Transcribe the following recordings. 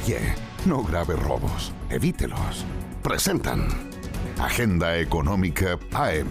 pie, no grave robos, evítelos. Presentan Agenda Económica AM.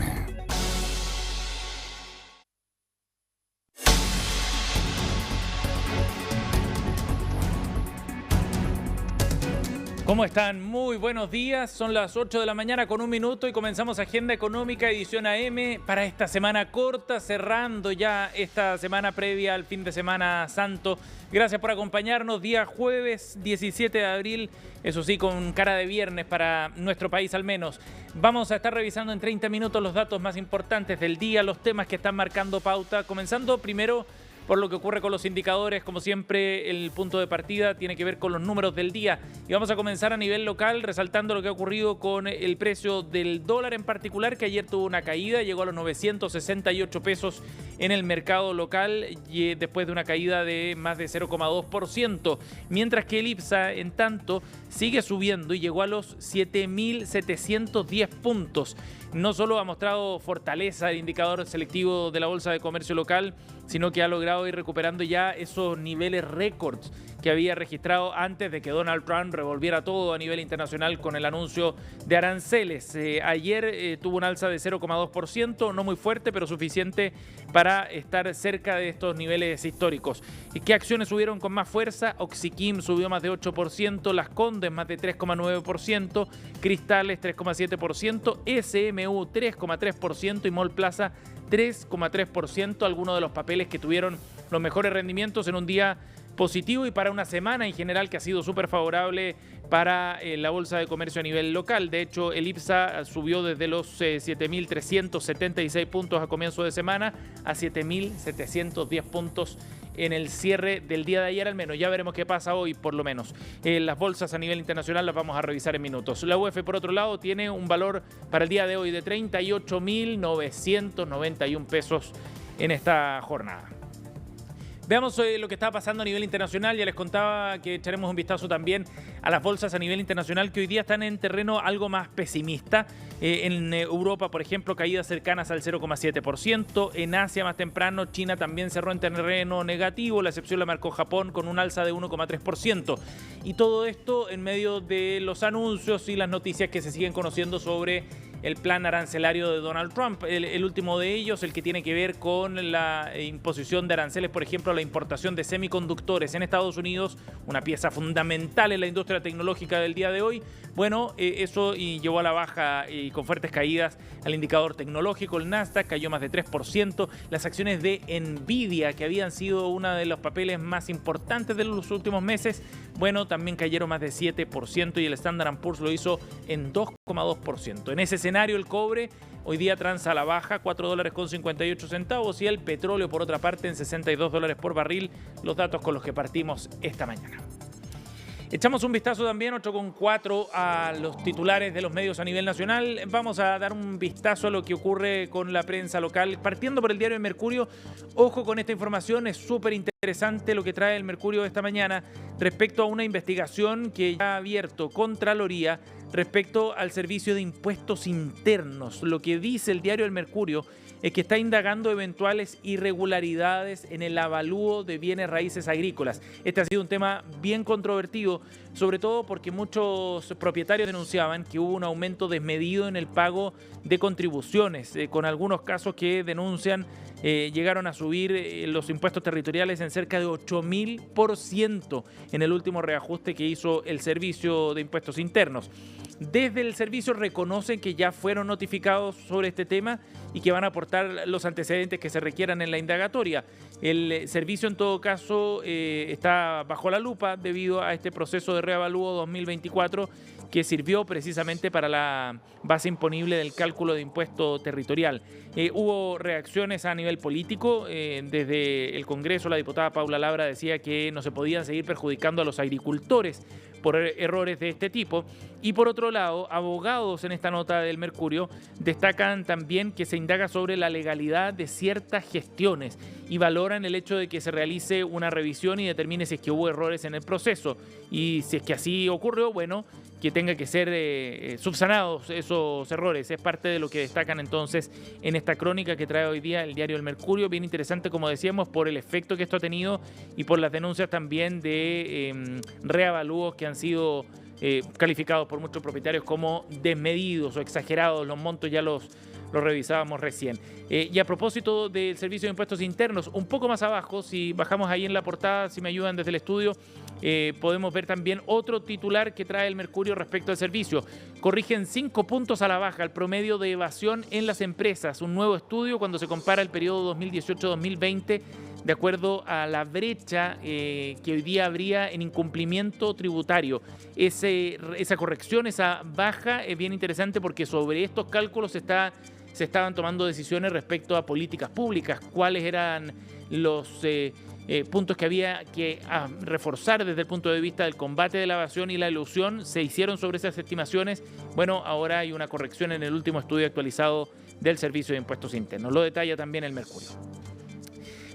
¿Cómo están? Muy buenos días. Son las 8 de la mañana con 1 minuto y comenzamos Agenda Económica edición AM para esta semana corta, cerrando ya esta semana previa al fin de semana santo. Gracias por acompañarnos. Día jueves 17 de abril, eso sí, con cara de viernes para nuestro país al menos. Vamos a estar revisando en 30 minutos los datos más importantes del día, los temas que están marcando pauta, comenzando primero por lo que ocurre con los indicadores. Como siempre, el punto de partida tiene que ver con los números del día. Y vamos a comenzar a nivel local, resaltando lo que ha ocurrido con el precio del dólar en particular, que ayer tuvo una caída, llegó a los 968 pesos en el mercado local, y después de una caída de más de 0,2%. Mientras que el IPSA, en tanto, sigue subiendo y llegó a los 7.710 puntos. No solo ha mostrado fortaleza el indicador selectivo de la Bolsa de Comercio local, sino que ha logrado ir recuperando ya esos niveles récords que había registrado antes de que Donald Trump revolviera todo a nivel internacional con el anuncio de aranceles. Ayer tuvo un alza de 0,2%, no muy fuerte, pero suficiente para estar cerca de estos niveles históricos. ¿Y qué acciones subieron con más fuerza? Oxiquim subió más de 8%, Las Condes más de 3,9%, Cristales 3,7%, SMU 3,3% y Mall Plaza 3,3%, algunos de los papeles que tuvieron los mejores rendimientos en un día positivo y para una semana en general que ha sido súper favorable para la Bolsa de Comercio a nivel local. De hecho, el IPSA subió desde los 7.376 puntos a comienzo de semana a 7.710 puntos en el cierre del día de ayer al menos. Ya veremos qué pasa hoy por lo menos. Las bolsas a nivel internacional las vamos a revisar en minutos. La UF, por otro lado, tiene un valor para el día de hoy de 38.991 pesos en esta jornada. Veamos lo que está pasando a nivel internacional. Ya les contaba que echaremos un vistazo también a las bolsas a nivel internacional que hoy día están en terreno algo más pesimista. En Europa, por ejemplo, caídas cercanas al 0,7%. En Asia, más temprano, China también cerró en terreno negativo. La excepción la marcó Japón con un alza de 1,3%. Y todo esto en medio de los anuncios y las noticias que se siguen conociendo sobre el plan arancelario de Donald Trump. El último de ellos, el que tiene que ver con la imposición de aranceles, por ejemplo, a la importación de semiconductores en Estados Unidos, una pieza fundamental en la industria tecnológica del día de hoy. Bueno, eso llevó a la baja y con fuertes caídas al indicador tecnológico. El Nasdaq cayó más de 3%. Las acciones de Nvidia, que habían sido uno de los papeles más importantes de los últimos meses, bueno, también cayeron más de 7% y el Standard & Poor's lo hizo en 2,2%. En ese escenario, el cobre hoy día transa a la baja, $4.58, y el petróleo, por otra parte, en $62 por barril, los datos con los que partimos esta mañana. Echamos un vistazo también, 8,4, a los titulares de los medios a nivel nacional. Vamos a dar un vistazo a lo que ocurre con la prensa local, partiendo por el diario El Mercurio. Ojo con esta información, es súper interesante lo que trae El Mercurio esta mañana respecto a una investigación que ya ha abierto Contraloría respecto al Servicio de Impuestos Internos. Lo que dice el diario El Mercurio es que está indagando eventuales irregularidades en el avalúo de bienes raíces agrícolas. Este ha sido un tema bien controvertido, sobre todo porque muchos propietarios denunciaban que hubo un aumento desmedido en el pago de contribuciones, con algunos casos que denuncian llegaron a subir los impuestos territoriales en cerca de 8.000% en el último reajuste que hizo el Servicio de Impuestos Internos. Desde el servicio reconocen que ya fueron notificados sobre este tema y que van a aportar los antecedentes que se requieran en la indagatoria. El servicio, en todo caso, está bajo la lupa debido a este proceso de reavalúo 2024 que sirvió precisamente para la base imponible del cálculo de impuesto territorial. Hubo reacciones a nivel político. Desde el Congreso, la diputada Paula Labra decía que no se podían seguir perjudicando a los agricultores por errores de este tipo. Y por otro otro lado, abogados en esta nota del Mercurio destacan también que se indaga sobre la legalidad de ciertas gestiones y valoran el hecho de que se realice una revisión y determine si es que hubo errores en el proceso. Y si es que así ocurrió, bueno, que tenga que ser subsanados esos errores. Es parte de lo que destacan entonces en esta crónica que trae hoy día el diario El Mercurio. Bien interesante, como decíamos, por el efecto que esto ha tenido y por las denuncias también de reavalúos que han sido calificados por muchos propietarios como desmedidos o exagerados. Los montos ya los revisábamos recién. Y a propósito del Servicio de Impuestos Internos, un poco más abajo, si bajamos ahí en la portada, si me ayudan desde el estudio, podemos ver también otro titular que trae el Mercurio respecto al servicio. Corrigen 5 puntos a la baja el promedio de evasión en las empresas. Un nuevo estudio cuando se compara el periodo 2018-2020 de acuerdo a la brecha que hoy día habría en incumplimiento tributario. Esa corrección, esa baja es bien interesante porque sobre estos cálculos se estaban tomando decisiones respecto a políticas públicas, cuáles eran los puntos que había que reforzar desde el punto de vista del combate de la evasión y la elusión. Se hicieron sobre esas estimaciones. Bueno, ahora hay una corrección en el último estudio actualizado del Servicio de Impuestos Internos. Lo detalla también el Mercurio.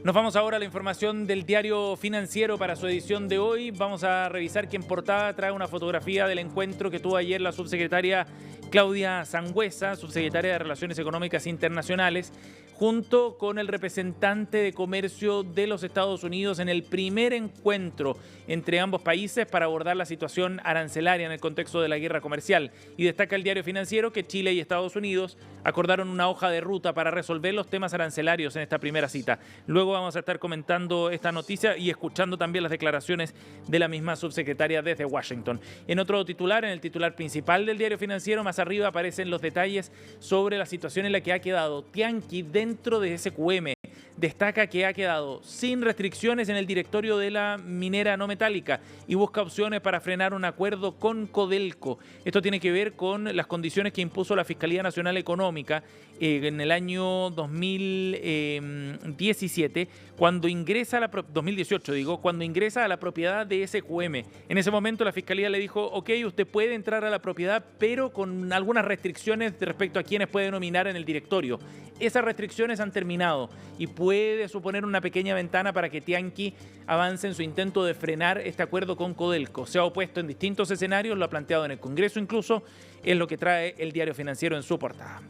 Nos vamos ahora a la información del diario Financiero para su edición de hoy. Vamos a revisar que en portada trae una fotografía del encuentro que tuvo ayer la subsecretaria Claudia Sangüesa, subsecretaria de Relaciones Económicas Internacionales, junto con el representante de comercio de los Estados Unidos en el primer encuentro entre ambos países para abordar la situación arancelaria en el contexto de la guerra comercial. Y destaca el diario Financiero que Chile y Estados Unidos acordaron una hoja de ruta para resolver los temas arancelarios en esta primera cita. Luego vamos a estar comentando esta noticia y escuchando también las declaraciones de la misma subsecretaria desde Washington. En otro titular, en el titular principal del diario Financiero, más arriba aparecen los detalles sobre la situación en la que ha quedado Tianqi dentro de SQM. Destaca que ha quedado sin restricciones en el directorio de la minera no metálica y busca opciones para frenar un acuerdo con Codelco. Esto tiene que ver con las condiciones que impuso la Fiscalía Nacional Económica en el año 2017, cuando ingresa a 2018, cuando ingresa a la propiedad de SQM. En ese momento la Fiscalía le dijo, ok, usted puede entrar a la propiedad, pero con algunas restricciones respecto a quienes puede nominar en el directorio. Esas restricciones han terminado y puede suponer una pequeña ventana para que Tianqi avance en su intento de frenar este acuerdo con Codelco. Se ha opuesto en distintos escenarios, lo ha planteado en el Congreso incluso, es lo que trae el diario Financiero en su portada.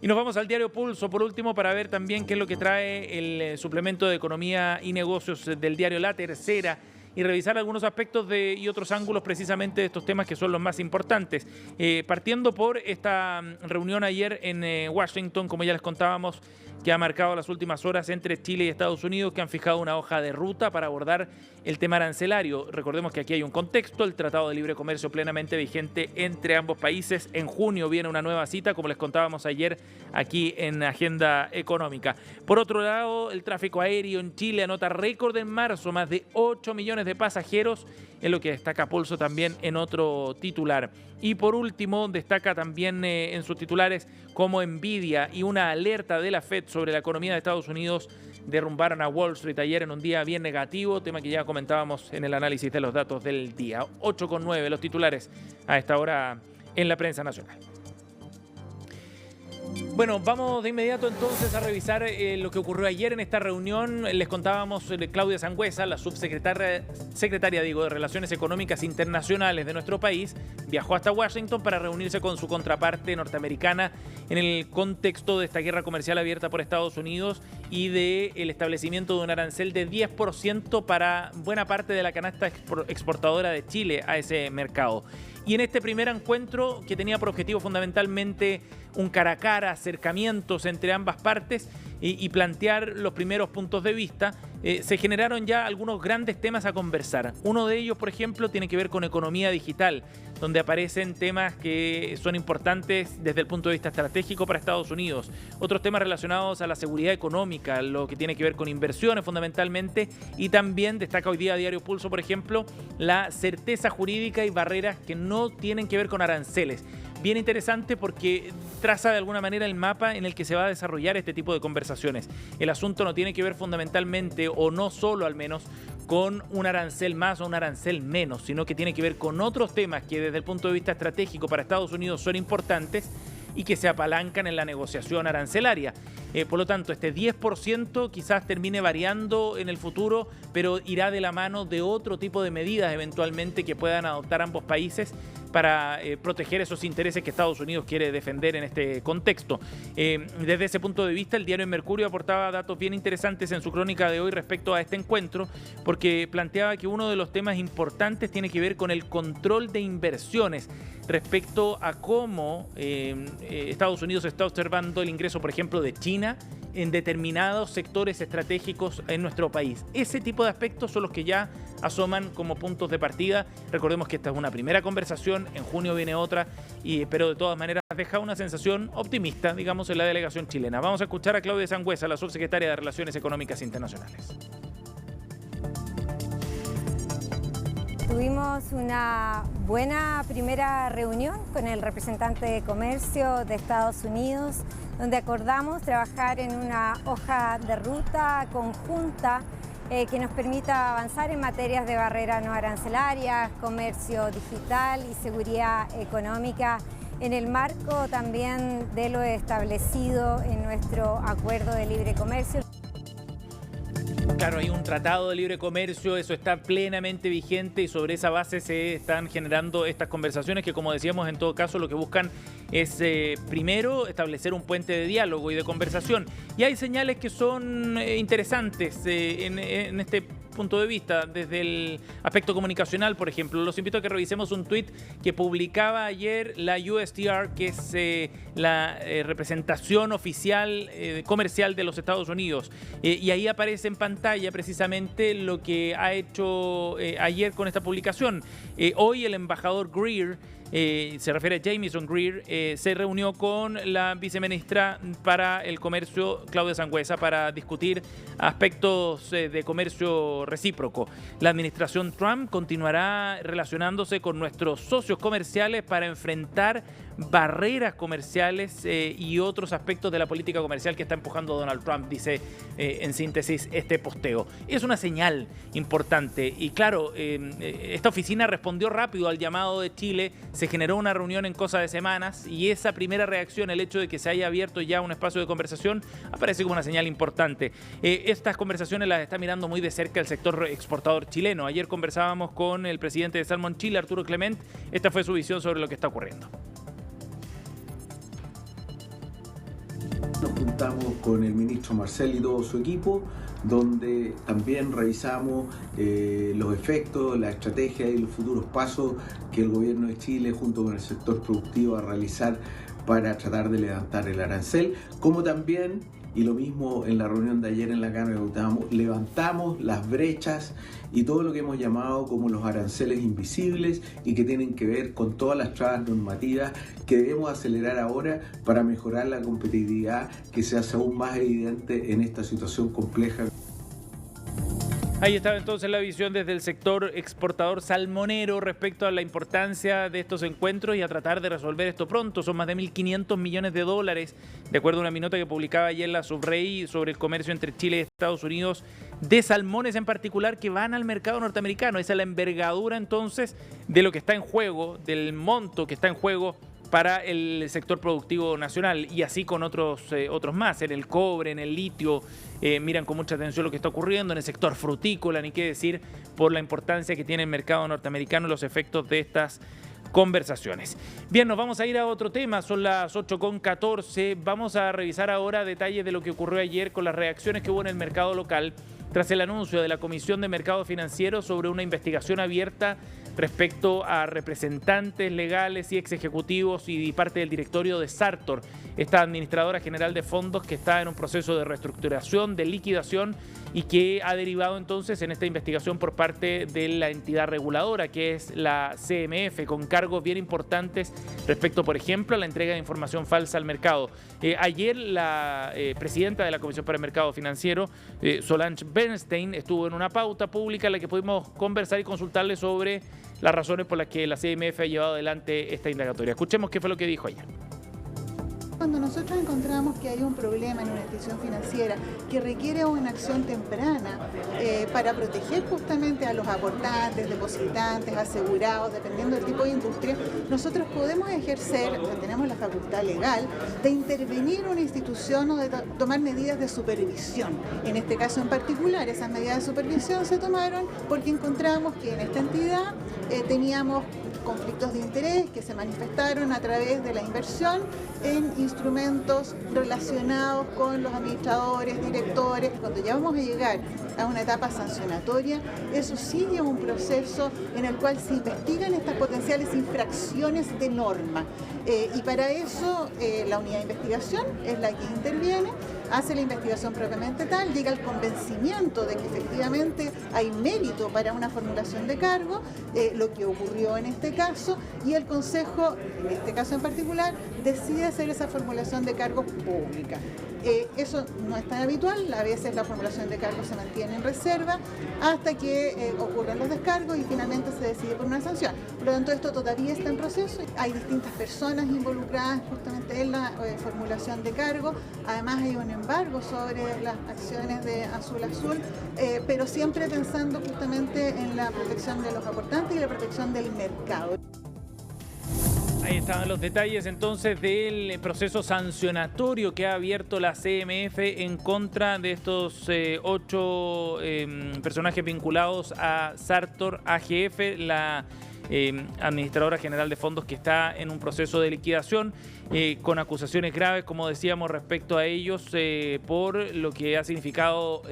Y nos vamos al diario Pulso, por último, para ver también qué es lo que trae el suplemento de Economía y Negocios del diario La Tercera y revisar algunos aspectos y otros ángulos precisamente de estos temas que son los más importantes. Partiendo por esta reunión ayer en Washington, como ya les contábamos, que ha marcado las últimas horas entre Chile y Estados Unidos, que han fijado una hoja de ruta para abordar el tema arancelario. Recordemos que aquí hay un contexto, el Tratado de Libre Comercio plenamente vigente entre ambos países. En junio viene una nueva cita, como les contábamos ayer aquí en Agenda Económica. Por otro lado, el tráfico aéreo en Chile anota récord en marzo, más de 8 millones de pasajeros, es lo que destaca Pulso también en otro titular. Y por último, destaca también en sus titulares cómo Nvidia y una alerta de la Fed sobre la economía de Estados Unidos derrumbaron a Wall Street ayer en un día bien negativo, tema que ya comentábamos en el análisis de los datos del día. 8,9 los titulares a esta hora en la prensa nacional. Bueno, vamos de inmediato entonces a revisar lo que ocurrió ayer en esta reunión. Les contábamos Claudia Sangüesa, la secretaria de Relaciones Económicas Internacionales de nuestro país, viajó hasta Washington para reunirse con su contraparte norteamericana en el contexto de esta guerra comercial abierta por Estados Unidos y del establecimiento de un arancel de 10% para buena parte de la canasta exportadora de Chile a ese mercado. Y en este primer encuentro, que tenía por objetivo fundamentalmente un cara a cara, acercamientos entre ambas partes y plantear los primeros puntos de vista, se generaron ya algunos grandes temas a conversar. Uno de ellos, por ejemplo, tiene que ver con economía digital, donde aparecen temas que son importantes desde el punto de vista estratégico para Estados Unidos. Otros temas relacionados a la seguridad económica, lo que tiene que ver con inversiones fundamentalmente, y también destaca hoy día Diario Pulso, por ejemplo, la certeza jurídica y barreras que no tienen que ver con aranceles. Bien interesante porque traza de alguna manera el mapa en el que se va a desarrollar este tipo de conversaciones. El asunto no tiene que ver fundamentalmente, o no solo al menos, con un arancel más o un arancel menos, sino que tiene que ver con otros temas que desde el punto de vista estratégico para Estados Unidos son importantes y que se apalancan en la negociación arancelaria. Por lo tanto, este 10% quizás termine variando en el futuro, pero irá de la mano de otro tipo de medidas eventualmente que puedan adoptar ambos países para proteger esos intereses que Estados Unidos quiere defender en este contexto. Desde ese punto de vista, el diario El Mercurio aportaba datos bien interesantes en su crónica de hoy respecto a este encuentro, porque planteaba que uno de los temas importantes tiene que ver con el control de inversiones respecto a cómo Estados Unidos está observando el ingreso, por ejemplo, de China en determinados sectores estratégicos en nuestro país. Ese tipo de aspectos son los que ya asoman como puntos de partida. Recordemos que esta es una primera conversación, en junio viene otra, pero de todas maneras deja una sensación optimista, digamos, en la delegación chilena. Vamos a escuchar a Claudia Sangüesa, la subsecretaria de Relaciones Económicas Internacionales. Tuvimos una buena primera reunión con el representante de comercio de Estados Unidos, donde acordamos trabajar en una hoja de ruta conjunta que nos permita avanzar en materias de barreras no arancelarias, comercio digital y seguridad económica, en el marco también de lo establecido en nuestro acuerdo de libre comercio. Claro, hay un tratado de libre comercio, eso está plenamente vigente y sobre esa base se están generando estas conversaciones que, como decíamos, en todo caso lo que buscan es primero establecer un puente de diálogo y de conversación. Y hay señales que son interesantes en este punto de vista, desde el aspecto comunicacional, por ejemplo. Los invito a que revisemos un tuit que publicaba ayer la USTR, que es la representación oficial comercial de los Estados Unidos. Y ahí aparece en pantalla precisamente lo que ha hecho ayer con esta publicación. Hoy el embajador Greer, se refiere a Jamieson Greer, se reunió con la viceministra para el comercio, Claudia Sangüesa, para discutir aspectos de comercio recíproco. La administración Trump continuará relacionándose con nuestros socios comerciales para enfrentar barreras comerciales y otros aspectos de la política comercial que está empujando Donald Trump, dice en síntesis este posteo. Es una señal importante y claro, esta oficina respondió rápido al llamado de Chile, se generó una reunión en cosa de semanas y esa primera reacción, el hecho de que se haya abierto ya un espacio de conversación, aparece como una señal importante. Estas conversaciones las está mirando muy de cerca el sector exportador chileno. Ayer conversábamos con el presidente de Salmon Chile, Arturo Clement. Esta fue su visión sobre lo que está ocurriendo. Nos juntamos con el ministro Marcel y todo su equipo, donde también revisamos los efectos, la estrategia y los futuros pasos que el gobierno de Chile junto con el sector productivo va a realizar para tratar de levantar el arancel, como también, y lo mismo en la reunión de ayer en la Cámara de Diputados, levantamos las brechas y todo lo que hemos llamado como los aranceles invisibles y que tienen que ver con todas las trabas normativas que debemos acelerar ahora para mejorar la competitividad que se hace aún más evidente en esta situación compleja. Ahí estaba entonces la visión desde el sector exportador salmonero respecto a la importancia de estos encuentros y a tratar de resolver esto pronto. Son más de 1.500 millones de dólares, de acuerdo a una minuta que publicaba ayer la Subrey sobre el comercio entre Chile y Estados Unidos, de salmones en particular que van al mercado norteamericano. Esa es la envergadura entonces de lo que está en juego, del monto que está en juego para el sector productivo nacional y así con otros más, en el cobre, en el litio, miran con mucha atención lo que está ocurriendo, en el sector frutícola, ni qué decir, por la importancia que tiene el mercado norteamericano y los efectos de estas conversaciones. Bien, nos vamos a ir a otro tema, son las 8:14, vamos a revisar ahora detalles de lo que ocurrió ayer con las reacciones que hubo en el mercado local tras el anuncio de la Comisión de Mercado Financiero sobre una investigación abierta respecto a representantes legales y ex ejecutivos y parte del directorio de Sartor, esta administradora general de fondos que está en un proceso de reestructuración, de liquidación y que ha derivado entonces en esta investigación por parte de la entidad reguladora que es la CMF, con cargos bien importantes respecto, por ejemplo, a la entrega de información falsa al mercado. Ayer la presidenta de la Comisión para el Mercado Financiero, Solange Bernstein, estuvo en una pauta pública en la que pudimos conversar y consultarle sobre las razones por las que la CMF ha llevado adelante esta indagatoria. Escuchemos qué fue lo que dijo ayer. cuando nosotros encontramos que hay un problema en una institución financiera que requiere una acción temprana para proteger justamente a los aportantes, depositantes, asegurados, dependiendo del tipo de industria, nosotros podemos ejercer, tenemos la facultad legal, de intervenir una institución o de tomar medidas de supervisión. En este caso en particular, esas medidas de supervisión se tomaron porque encontramos que en esta entidad teníamos conflictos de interés que se manifestaron a través de la inversión en instrumentos relacionados con los administradores, directores. Cuando ya vamos a llegar a una etapa sancionatoria, eso sigue un proceso en el cual se investigan estas potenciales infracciones de norma. Y para eso la unidad de investigación es la que interviene, hace la investigación propiamente tal, llega al convencimiento de que efectivamente hay mérito para una formulación de cargo, lo que ocurrió en este caso, y el Consejo, en este caso en particular, decide hacer esa formulación de cargos pública. Eso no es tan habitual, a veces la formulación de cargos se mantiene en reserva hasta que ocurren los descargos y finalmente se decide por una sanción. Por lo tanto, esto todavía está en proceso, hay distintas personas involucradas justamente en la formulación de cargo, además hay un embargo sobre las acciones de Azul Azul, pero siempre pensando justamente en la protección de los aportantes y la protección del mercado. Ahí estaban los detalles entonces del proceso sancionatorio que ha abierto la CMF en contra de estos 8 personajes vinculados a Sartor AGF, la administradora general de fondos que está en un proceso de liquidación con acusaciones graves, como decíamos, respecto a ellos por lo que ha significado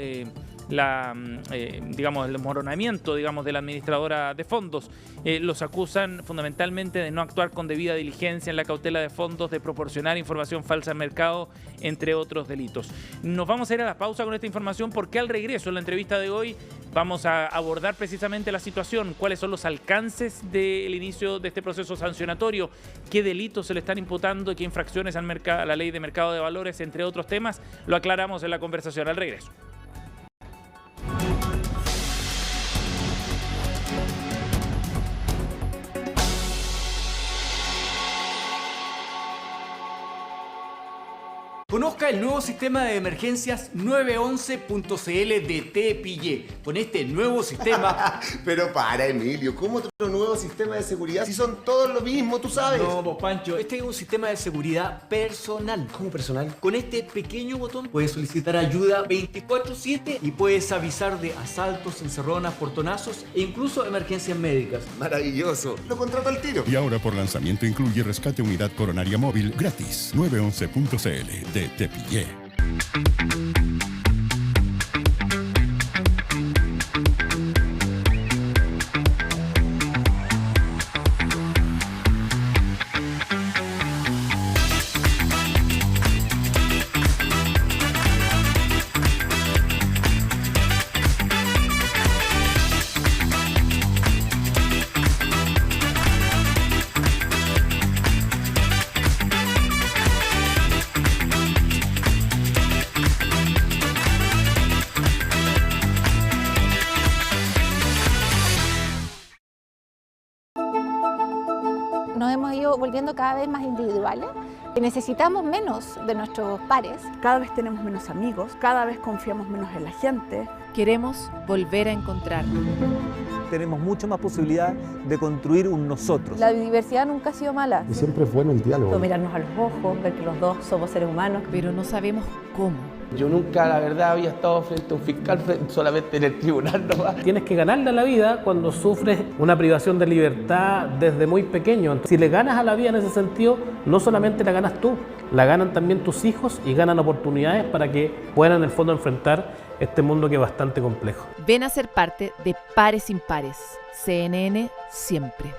digamos, el desmoronamiento, digamos, de la administradora de fondos. Los acusan fundamentalmente de no actuar con debida diligencia en la cautela de fondos, de proporcionar información falsa al mercado, entre otros delitos. Nos vamos a ir a la pausa con esta información porque al regreso en la entrevista de hoy vamos a abordar precisamente la situación, cuáles son los alcances del inicio de este proceso sancionatorio, qué delitos se le están imputando, qué infracciones a la ley de mercado de valores, entre otros temas. Lo aclaramos en la conversación al regreso. Conozca el nuevo sistema de emergencias 911.cl de Tepillé. Con este nuevo sistema... Pero para, Emilio, ¿cómo otro nuevo sistema de seguridad? Si son todos lo mismo, tú sabes. No, pues Pancho, este es un sistema de seguridad personal. ¿Cómo personal? Con este pequeño botón puedes solicitar ayuda 24/7 y puedes avisar de asaltos, encerronas, portonazos e incluso emergencias médicas. Maravilloso. Lo contrato al tiro. Y ahora por lanzamiento incluye rescate unidad coronaria móvil gratis. 911.cl de Tepillé. Nos hemos ido volviendo cada vez más individuales. Necesitamos menos de nuestros pares. Cada vez tenemos menos amigos, cada vez confiamos menos en la gente. Queremos volver a encontrarnos. Tenemos mucho más posibilidad de construir un nosotros. La diversidad nunca ha sido mala. Y siempre es bueno el diálogo. Mirarnos a los ojos, ver que los dos somos seres humanos. Pero no sabemos cómo. Yo nunca, la verdad, había estado frente a un fiscal, solamente en el tribunal nomás. Tienes que ganarle a la vida cuando sufres una privación de libertad desde muy pequeño. Si le ganas a la vida en ese sentido, no solamente la ganas tú, la ganan también tus hijos y ganan oportunidades para que puedan en el fondo enfrentar este mundo que es bastante complejo. Ven a ser parte de Pares Impares. CNN siempre.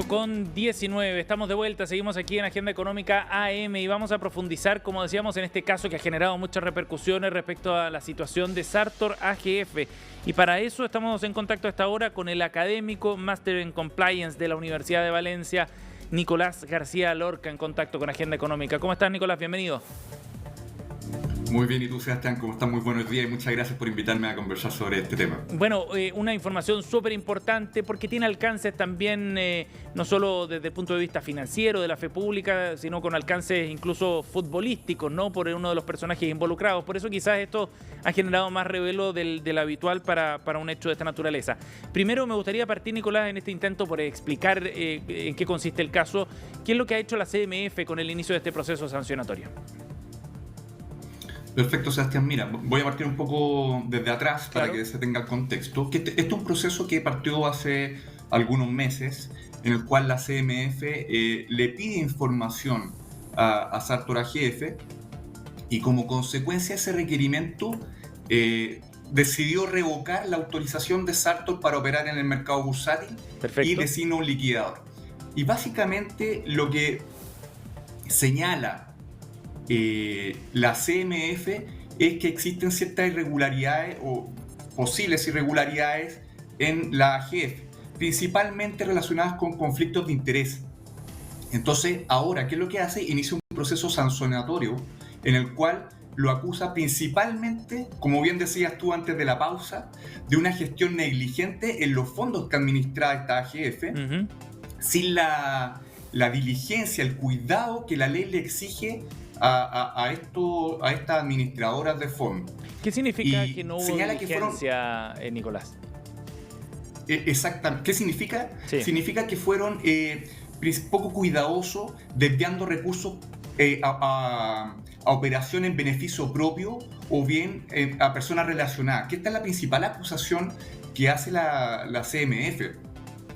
Con 19, estamos de vuelta, seguimos aquí en Agenda Económica AM y vamos a profundizar, como decíamos, en este caso que ha generado muchas repercusiones respecto a la situación de Sartor AGF. Y para eso estamos en contacto a esta hora con el académico Master en Compliance de la Universidad de Valencia, Nicolás García Lorca, en contacto con Agenda Económica. ¿Cómo estás, Nicolás? Bienvenido. Muy bien, ¿y tú, Sebastián? ¿Cómo estás? Muy buenos días y muchas gracias por invitarme a conversar sobre este tema. Bueno, una información súper importante porque tiene alcances también, no solo desde el punto de vista financiero de la fe pública, sino con alcances incluso futbolísticos, ¿no? Por uno de los personajes involucrados. Por eso quizás esto ha generado más revuelo del habitual para un hecho de esta naturaleza. Primero me gustaría partir, Nicolás, en este intento por explicar en qué consiste el caso. ¿Qué es lo que ha hecho la CMF con el inicio de este proceso sancionatorio? Perfecto, Sebastián. Mira, voy a partir un poco desde atrás para que se tenga el contexto. Este es un proceso que partió hace algunos meses, en el cual la CMF le pide información a Sartor AGF y como consecuencia de ese requerimiento decidió revocar la autorización de Sartor para operar en el mercado bursátil. Perfecto. Y designa un liquidador. Y básicamente lo que señala la CMF es que existen ciertas irregularidades o posibles irregularidades en la AGF, principalmente relacionadas con conflictos de interés. Entonces, ahora, ¿qué es lo que hace? Inicia un proceso sancionatorio en el cual lo acusa principalmente, como bien decías tú antes de la pausa, de una gestión negligente en los fondos que administra esta AGF, sin la diligencia, el cuidado que la ley le exige a estas administradoras de fondos. ¿Qué significa que no hubo diligencia, Nicolás? Exactamente. ¿Qué significa? Sí. Significa que fueron poco cuidadosos, desviando recursos a operaciones en beneficio propio o bien a personas relacionadas. Que esta es la principal acusación que hace la CMF.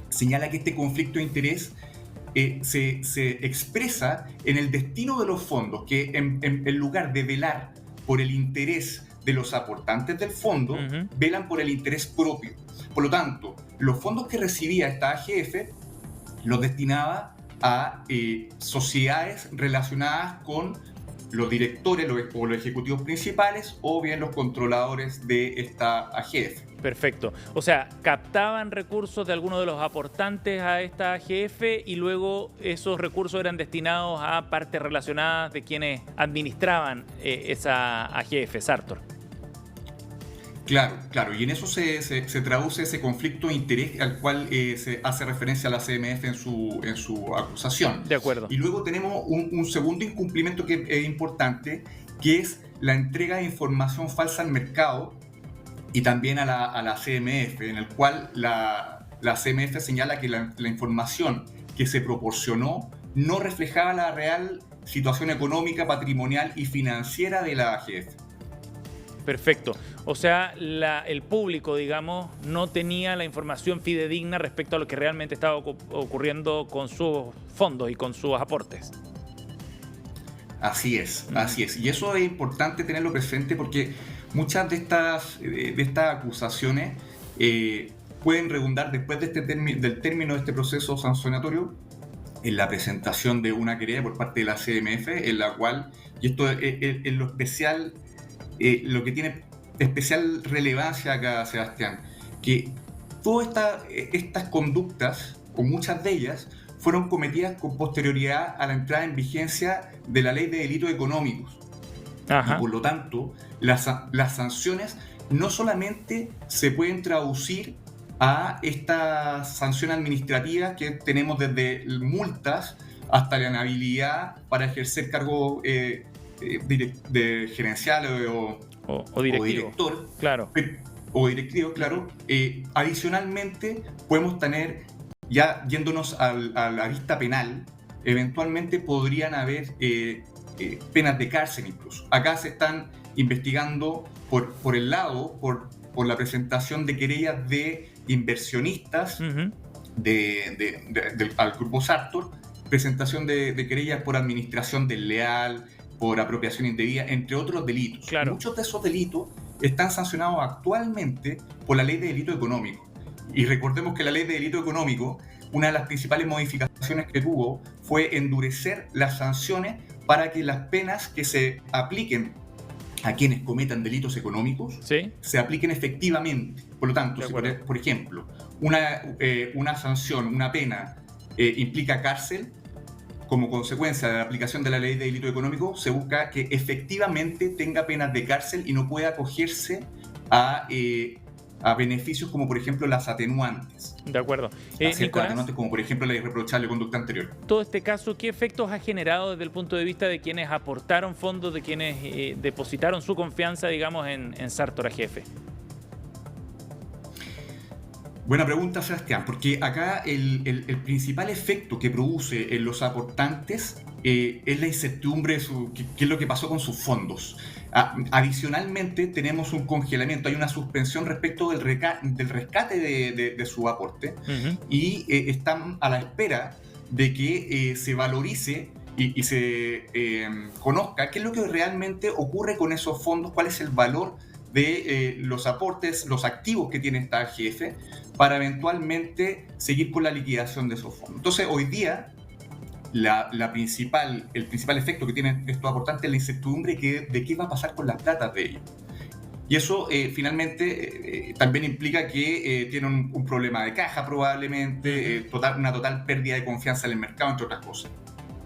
Señala que este conflicto de interés se expresa en el destino de los fondos, que en lugar de velar por el interés de los aportantes del fondo, velan por el interés propio. Por lo tanto, los fondos que recibía esta AGF los destinaba a sociedades relacionadas con los directores o los ejecutivos principales o bien los controladores de esta AGF. Perfecto. O sea, captaban recursos de algunos de los aportantes a esta AGF y luego esos recursos eran destinados a partes relacionadas de quienes administraban esa AGF, Sartor. Claro. Y en eso se traduce ese conflicto de interés al cual se hace referencia a la CMF en su acusación. De acuerdo. Y luego tenemos un segundo incumplimiento que es importante, que es la entrega de información falsa al mercado y también a la CMF, en el cual la CMF señala que la información que se proporcionó no reflejaba la real situación económica, patrimonial y financiera de la AGF. Perfecto. O sea, el público, digamos, no tenía la información fidedigna respecto a lo que realmente estaba ocurriendo con sus fondos y con sus aportes. Así es. Y eso es importante tenerlo presente porque muchas de estas acusaciones pueden redundar después de del término de este proceso sancionatorio en la presentación de una querella por parte de la CMF, en la cual, y esto es lo especial, lo que tiene especial relevancia acá, Sebastián, que todas estas conductas, o muchas de ellas, fueron cometidas con posterioridad a la entrada en vigencia de la Ley de Delitos Económicos. Ajá. Y por lo tanto, las sanciones no solamente se pueden traducir a estas sanciones administrativas que tenemos desde multas hasta la inhabilidad para ejercer cargos de gerencial o director, claro. O directivo, claro. Adicionalmente, podemos tener, ya yéndonos a la vista penal, eventualmente podrían haber penas de cárcel incluso. Acá se están investigando por la presentación de querellas de inversionistas al grupo Sartor, presentación de querellas por administración desleal, por apropiación indebida, entre otros delitos. Claro. Muchos de esos delitos están sancionados actualmente por la Ley de Delito Económico. Y recordemos que la Ley de Delito Económico, una de las principales modificaciones que tuvo fue endurecer las sanciones para que las penas que se apliquen a quienes cometan delitos económicos se apliquen efectivamente. Por lo tanto, si por ejemplo, una sanción, una pena implica cárcel, como consecuencia de la aplicación de la ley de delito económico, se busca que efectivamente tenga penas de cárcel y no pueda acogerse a beneficios como, por ejemplo, las atenuantes. De acuerdo. Ciertas atenuantes como, por ejemplo, la irreprochable conducta anterior. Todo este caso, ¿qué efectos ha generado desde el punto de vista de quienes aportaron fondos, de quienes depositaron su confianza, digamos, en Sartor AGF? Buena pregunta, Sebastián, porque acá el principal efecto que produce en los aportantes es la incertidumbre de qué es lo que pasó con sus fondos. Adicionalmente, tenemos un congelamiento, hay una suspensión respecto del rescate de su aporte, y están a la espera de que se valorice y se conozca qué es lo que realmente ocurre con esos fondos, cuál es el valor de los aportes, los activos que tiene esta AGF, para eventualmente seguir con la liquidación de esos fondos. Entonces, hoy día, el principal efecto que tienen estos aportantes es la incertidumbre de qué va a pasar con las platas de ellos. Y eso finalmente también implica que tienen un problema de caja probablemente, una total pérdida de confianza en el mercado, entre otras cosas.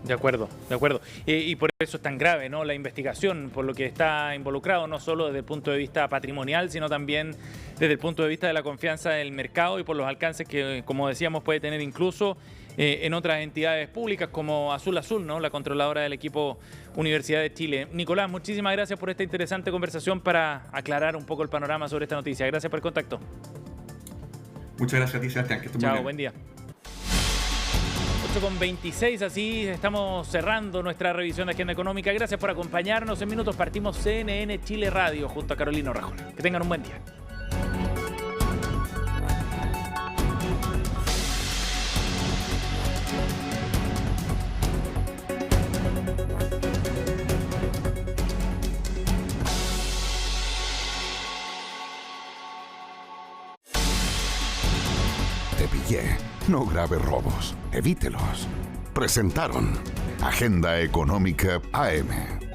De acuerdo, de acuerdo. Y por eso es tan grave, ¿no?, la investigación, por lo que está involucrado, no solo desde el punto de vista patrimonial, sino también desde el punto de vista de la confianza del mercado y por los alcances que, como decíamos, puede tener incluso en otras entidades públicas como Azul Azul, ¿no?, la controladora del equipo Universidad de Chile. Nicolás, muchísimas gracias por esta interesante conversación para aclarar un poco el panorama sobre esta noticia. Gracias por el contacto. Muchas gracias a ti, Sebastián. Que estés muy bien. Buen día. 8:26, así estamos cerrando nuestra revisión de Agenda Económica. Gracias por acompañarnos. En minutos partimos CNN Chile Radio junto a Carolina Rajola. Que tengan un buen día. Te pillé. No grave robos. Evítelos. Presentaron Agenda Económica AM.